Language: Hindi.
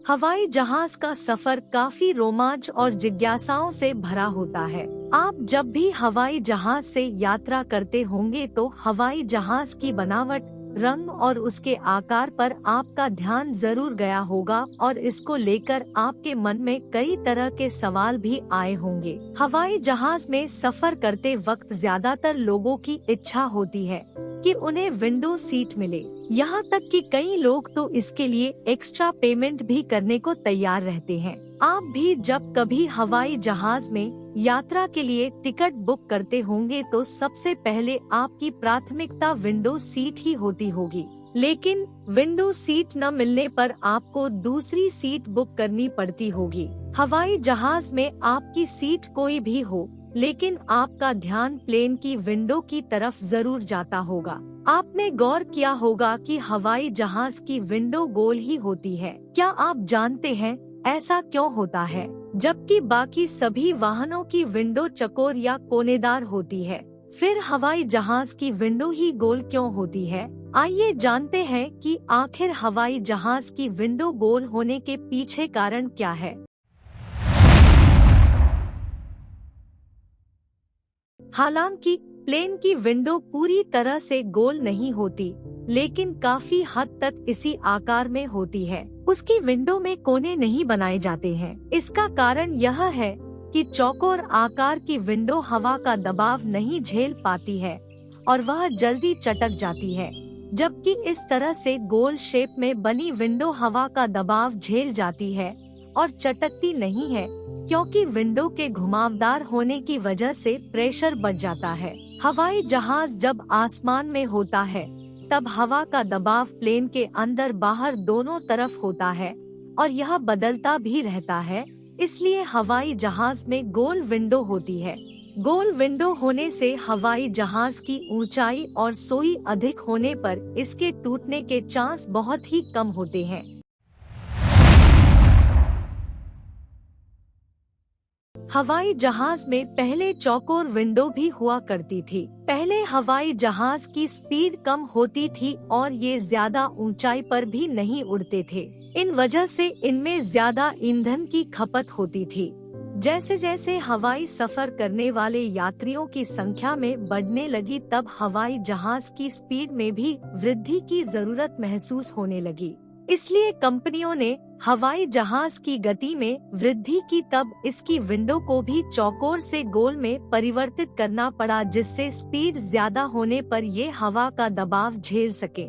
हवाई जहाज का सफर काफी रोमांच और जिज्ञासाओं से भरा होता है। आप जब भी हवाई जहाज से यात्रा करते होंगे तो हवाई जहाज की बनावट, रंग और उसके आकार पर आपका ध्यान जरूर गया होगा और इसको लेकर आपके मन में कई तरह के सवाल भी आए होंगे। हवाई जहाज में सफर करते वक्त ज्यादातर लोगों की इच्छा होती है कि उन्हें विंडो सीट मिले। यहाँ तक कि कई लोग तो इसके लिए एक्स्ट्रा पेमेंट भी करने को तैयार रहते हैं। आप भी जब कभी हवाई जहाज में यात्रा के लिए टिकट बुक करते होंगे तो सबसे पहले आपकी प्राथमिकता विंडो सीट ही होती होगी। लेकिन विंडो सीट न मिलने पर आपको दूसरी सीट बुक करनी पड़ती होगी। हवाई जहाज में आपकी सीट कोई भी हो, लेकिन आपका ध्यान प्लेन की विंडो की तरफ जरूर जाता होगा। आपने गौर किया होगा कि हवाई जहाज की विंडो गोल ही होती है। क्या आप जानते हैं ऐसा क्यों होता है, जबकि बाकी सभी वाहनों की विंडो चौकोर या कोनेदार होती है? फिर हवाई जहाज की विंडो ही गोल क्यों होती है? आइए जानते हैं कि आखिर हवाई जहाज की विंडो गोल होने के पीछे कारण क्या है। हालांकि प्लेन की विंडो पूरी तरह से गोल नहीं होती, लेकिन काफी हद तक इसी आकार में होती है। उसकी विंडो में कोने नहीं बनाए जाते हैं। इसका कारण यह है कि चौकोर आकार की विंडो हवा का दबाव नहीं झेल पाती है और वह जल्दी चटक जाती है, जबकि इस तरह से गोल शेप में बनी विंडो हवा का दबाव झेल जाती है और चटकती नहीं है, क्योंकि विंडो के घुमावदार होने की वजह से प्रेशर बढ़ जाता है। हवाई जहाज जब आसमान में होता है तब हवा का दबाव प्लेन के अंदर बाहर दोनों तरफ होता है और यह बदलता भी रहता है, इसलिए हवाई जहाज में गोल विंडो होती है। गोल विंडो होने से हवाई जहाज की ऊंचाई और सोई अधिक होने पर इसके टूटने के चांस बहुत ही कम होते हैं। हवाई जहाज में पहले चौकोर विंडो भी हुआ करती थी। पहले हवाई जहाज की स्पीड कम होती थी और ये ज्यादा ऊंचाई पर भी नहीं उड़ते थे। इन वजह से इनमें ज्यादा ईंधन की खपत होती थी। जैसे जैसे हवाई सफर करने वाले यात्रियों की संख्या में बढ़ने लगी, तब हवाई जहाज की स्पीड में भी वृद्धि की जरूरत महसूस होने लगी। इसलिए कंपनियों ने हवाई जहाज की गति में वृद्धि की, तब इसकी विंडो को भी चौकोर से गोल में परिवर्तित करना पड़ा, जिससे स्पीड ज्यादा होने पर ये हवा का दबाव झेल सके।